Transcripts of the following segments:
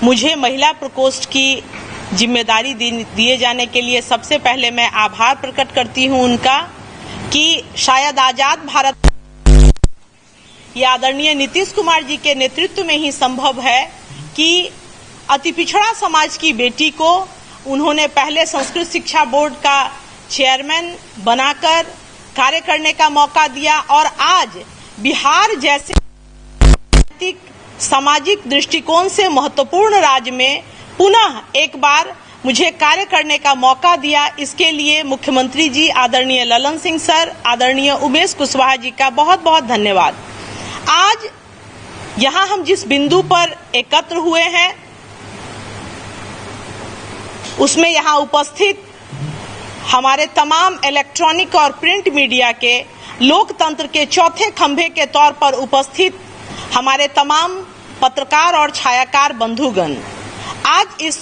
मुझे महिला प्रकोष्ठ की जिम्मेदारी दिए जाने के लिए सबसे पहले मैं आभार प्रकट करती हूं उनका कि शायद आजाद भारत ये आदरणीय नीतीश कुमार जी के नेतृत्व में ही संभव है कि अति पिछड़ा समाज की बेटी को उन्होंने पहले संस्कृत शिक्षा बोर्ड का चेयरमैन बनाकर कार्य करने का मौका दिया और आज बिहार जैसे सामाजिक दृष्टिकोण से महत्वपूर्ण राज्य में पुनः एक बार मुझे कार्य करने का मौका दिया। इसके लिए मुख्यमंत्री जी आदरणीय ललन सिंह सर, आदरणीय उमेश कुशवाहा जी का बहुत बहुत धन्यवाद। आज यहाँ हम जिस बिंदु पर एकत्र हुए हैं उसमें यहाँ उपस्थित हमारे तमाम इलेक्ट्रॉनिक और प्रिंट मीडिया के लोकतंत्र के चौथे खंभे के तौर पर उपस्थित हमारे तमाम पत्रकार और छायाकार बंधुगण, आज इस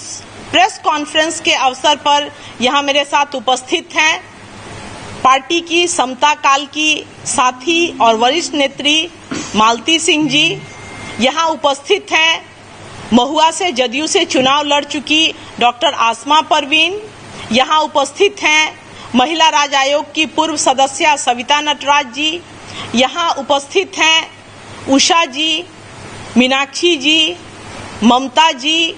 प्रेस कॉन्फ्रेंस के अवसर पर यहाँ मेरे साथ उपस्थित हैं पार्टी की समता काल की साथी और वरिष्ठ नेत्री मालती सिंह जी, यहाँ उपस्थित हैं महुआ से जदयू से चुनाव लड़ चुकी डॉक्टर आसमा परवीन, यहाँ उपस्थित हैं महिला राज्य आयोग की पूर्व सदस्य सविता नटराज जी, यहाँ उपस्थित हैं उषा जी, मीनाक्षी जी, ममता जी,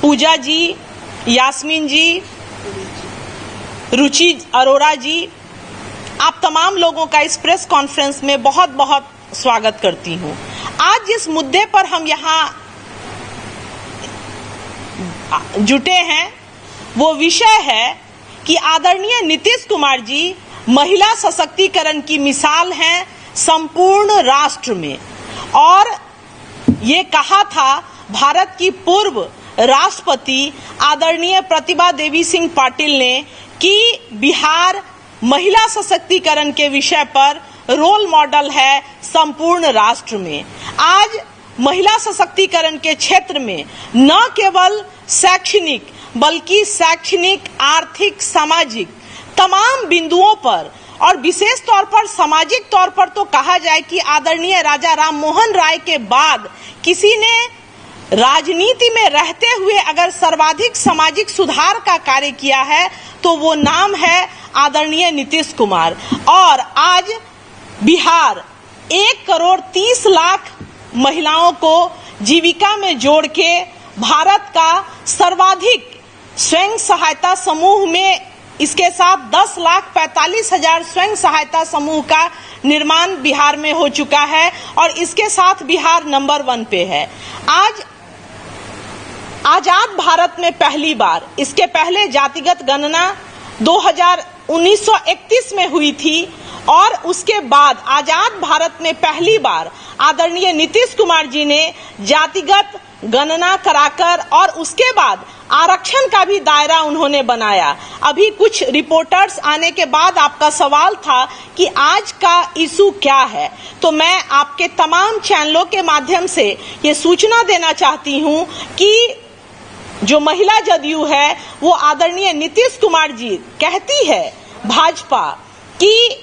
पूजा जी, यास्मीन जी, रुचि अरोरा जी, आप तमाम लोगों का इस प्रेस कॉन्फ्रेंस में बहुत बहुत स्वागत करती हूं। आज जिस मुद्दे पर हम यहाँ जुटे हैं वो विषय है कि आदरणीय नीतीश कुमार जी महिला सशक्तिकरण की मिसाल हैं संपूर्ण राष्ट्र में, और ये कहा था भारत की पूर्व राष्ट्रपति आदरणीय प्रतिभा देवी सिंह पाटिल ने कि बिहार महिला सशक्तिकरण के विषय पर रोल मॉडल है संपूर्ण राष्ट्र में। आज महिला सशक्तिकरण के क्षेत्र में न केवल शैक्षणिक बल्कि शैक्षणिक, आर्थिक, सामाजिक तमाम बिंदुओं पर और विशेष तौर पर सामाजिक तौर पर तो कहा जाए कि आदरणीय राजा राम मोहन राय के बाद किसी ने राजनीति में रहते हुए अगर सर्वाधिक सामाजिक सुधार का कार्य किया है तो वो नाम है आदरणीय नीतीश कुमार। और आज बिहार 1,30,00,000 महिलाओं को जीविका में जोड़ के भारत का सर्वाधिक स्वयं सहायता समूह में इसके साथ 10,45,000 स्वयं सहायता समूह का निर्माण बिहार में हो चुका है और इसके साथ बिहार नंबर 1 पे है। आज आजाद भारत में पहली बार, इसके पहले जातिगत गणना 1931 में हुई थी और उसके बाद आजाद भारत में पहली बार आदरणीय नीतीश कुमार जी ने जातिगत गणना कराकर और उसके बाद आरक्षण का भी दायरा उन्होंने बनाया। अभी कुछ रिपोर्टर्स आने के बाद आपका सवाल था कि आज का इशू क्या है, तो मैं आपके तमाम चैनलों के माध्यम से ये सूचना देना चाहती हूँ कि जो महिला जदयू है वो आदरणीय नीतीश कुमार जी कहती है भाजपा कि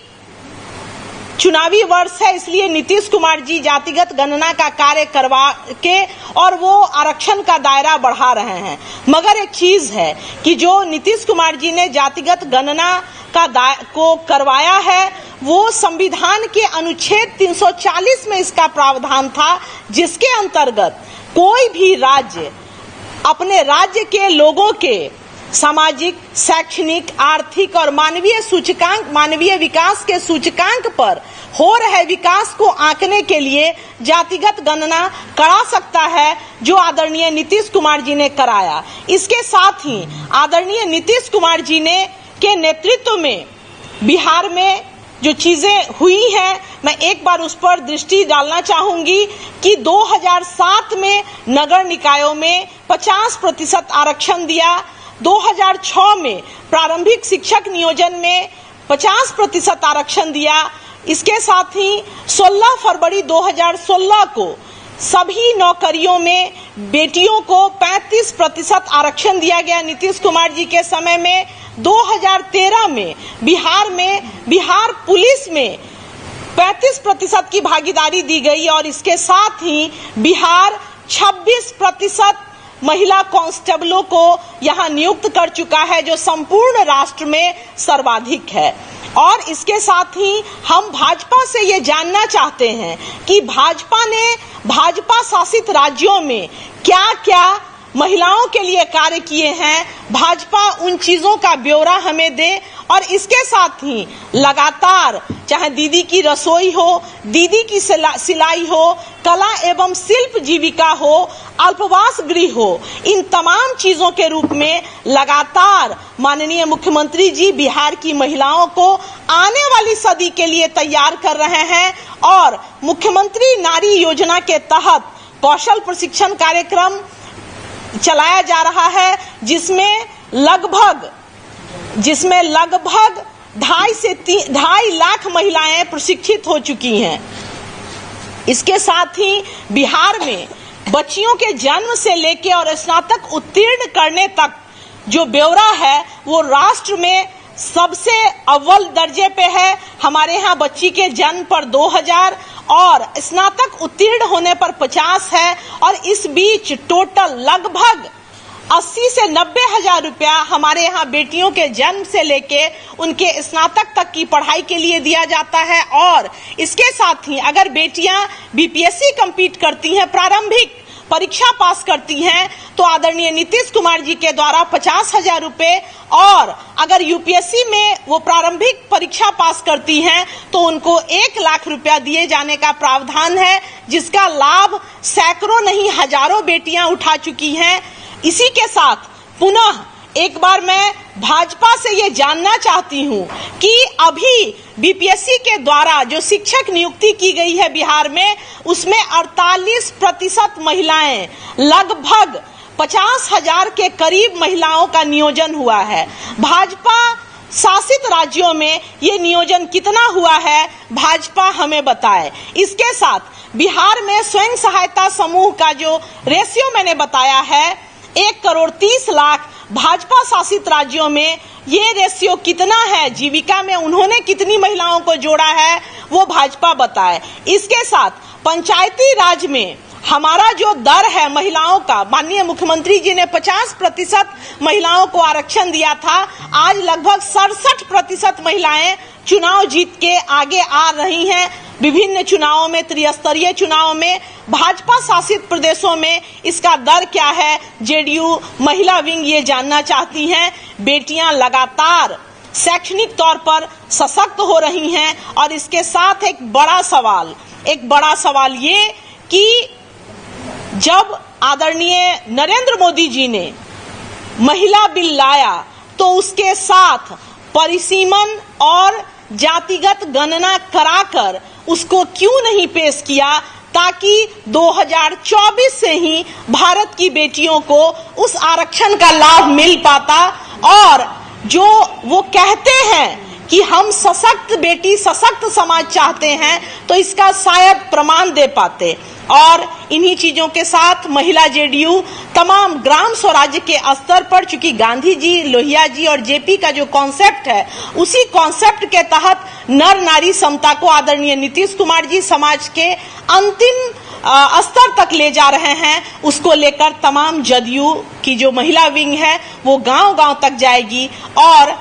चुनावी वर्ष है इसलिए नीतीश कुमार जी जातिगत गणना का कार्य करवा के और वो आरक्षण का दायरा बढ़ा रहे हैं। मगर एक चीज है कि जो नीतीश कुमार जी ने जातिगत गणना को करवाया है वो संविधान के अनुच्छेद 340 में इसका प्रावधान था, जिसके अंतर्गत कोई भी राज्य अपने राज्य के लोगों के सामाजिक, शैक्षणिक, आर्थिक और मानवीय विकास के सूचकांक पर हो रहे विकास को आंकने के लिए जातिगत गणना करा सकता है, जो आदरणीय नीतीश कुमार जी ने कराया। इसके साथ ही आदरणीय नीतीश कुमार जी ने के नेतृत्व में बिहार में जो चीजें हुई हैं, मैं एक बार उस पर दृष्टि डालना चाहूंगी कि 2007 में नगर निकायों में 50% आरक्षण दिया, 2006 में प्रारंभिक शिक्षक नियोजन में 50% आरक्षण दिया। इसके साथ ही 16 फरवरी 2016 को सभी नौकरियों में बेटियों को 35% आरक्षण दिया गया नीतीश कुमार जी के समय में। 2013 में बिहार पुलिस में 35% की भागीदारी दी गई और इसके साथ ही बिहार 26% महिला कांस्टेबलों को यहां नियुक्त कर चुका है, जो संपूर्ण राष्ट्र में सर्वाधिक है। और इसके साथ ही हम भाजपा से ये जानना चाहते हैं कि भाजपा ने भाजपा शासित राज्यों में क्या क्या महिलाओं के लिए कार्य किए हैं, भाजपा उन चीजों का ब्यौरा हमें दे। और इसके साथ ही लगातार चाहे दीदी की रसोई हो, दीदी की सिलाई हो, कला एवं शिल्प जीविका हो, अल्पवास गृह हो, इन तमाम चीजों के रूप में लगातार माननीय मुख्यमंत्री जी बिहार की महिलाओं को आने वाली सदी के लिए तैयार कर रहे हैं। और मुख्यमंत्री नारी योजना के तहत कौशल प्रशिक्षण कार्यक्रम चलाया जा रहा है, जिसमें लगभग 2.5 से 2.5 लाख महिलाएं प्रशिक्षित हो चुकी हैं। इसके साथ ही बिहार में बच्चियों के जन्म से लेकर और स्नातक उत्तीर्ण करने तक जो ब्यौरा है वो राष्ट्र में सबसे अव्वल दर्जे पे है। हमारे यहाँ बच्ची के जन्म पर 2000 और स्नातक उत्तीर्ण होने पर 50 है। और इस बीच टोटल लगभग 80 से 90 हजार रुपया हमारे यहाँ बेटियों के जन्म से लेके उनके स्नातक तक की पढ़ाई के लिए दिया जाता है। और इसके साथ ही अगर बेटियां बीपीएससी कंप्लीट करती हैं, प्रारंभिक परीक्षा पास करती हैं, तो आदरणीय नीतीश कुमार जी के द्वारा 50,000 रुपए, और अगर यूपीएससी में वो प्रारंभिक परीक्षा पास करती हैं तो उनको 1 लाख रुपया दिए जाने का प्रावधान है, जिसका लाभ सैकड़ों नहीं हजारों बेटियां उठा चुकी हैं। इसी के साथ पुनः एक बार मैं भाजपा से ये जानना चाहती हूँ कि अभी बीपीएससी के द्वारा जो शिक्षक नियुक्ति की गई है बिहार में, उसमें 48% महिलाएं, लगभग 50,000 के करीब महिलाओं का नियोजन हुआ है। भाजपा शासित राज्यों में ये नियोजन कितना हुआ है, भाजपा हमें बताए। इसके साथ बिहार में स्वयं सहायता समूह का जो रेशियो मैंने बताया है 1,30,00,000, भाजपा शासित राज्यों में ये रेशियो कितना है, जीविका में उन्होंने कितनी महिलाओं को जोड़ा है, वो भाजपा बताए। इसके साथ पंचायती राज में हमारा जो दर है महिलाओं का, माननीय मुख्यमंत्री जी ने 50% महिलाओं को आरक्षण दिया था, आज लगभग 67% महिलाएं चुनाव जीत के आगे आ रही हैं। विभिन्न चुनावों में, त्रिस्तरीय चुनावों में भाजपा शासित प्रदेशों में इसका दर क्या है, जेडीयू महिला विंग ये जानना चाहती हैं। बेटियां लगातार शैक्षणिक तौर पर सशक्त हो रही हैं। और इसके साथ एक बड़ा सवाल ये कि जब आदरणीय नरेंद्र मोदी जी ने महिला बिल लाया तो उसके साथ परिसीमन और जातिगत गणना कराकर उसको क्यों नहीं पेश किया, ताकि 2024 से ही भारत की बेटियों को उस आरक्षण का लाभ मिल पाता। और जो वो कहते हैं कि हम सशक्त बेटी, सशक्त समाज चाहते हैं, तो इसका शायद प्रमाण दे पाते। और इन्हीं चीजों के साथ महिला जेडीयू तमाम ग्राम स्वराज्य के स्तर पर, चूंकि गांधी जी, लोहिया जी और जेपी का जो कॉन्सेप्ट है, उसी कॉन्सेप्ट के तहत नर नारी समता को आदरणीय नीतीश कुमार जी समाज के अंतिम स्तर तक ले जा रहे हैं। उसको लेकर तमाम जदयू की जो महिला विंग है वो गांव-गांव तक जाएगी। और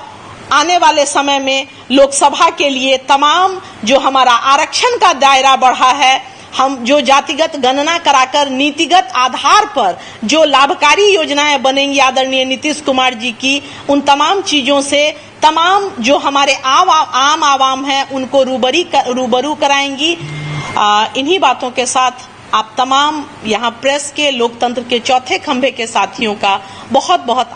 आने वाले समय में लोकसभा के लिए तमाम जो हमारा आरक्षण का दायरा बढ़ा है, हम जो जातिगत गणना कराकर नीतिगत आधार पर जो लाभकारी योजनाएं बनेंगी आदरणीय नीतीश कुमार जी की, उन तमाम चीजों से तमाम जो हमारे आम आवाम हैं उनको रूबरू कराएंगी। इन्हीं बातों के साथ आप तमाम यहाँ प्रेस के, लोकतंत्र के चौथे खंभे के साथियों का बहुत बहुत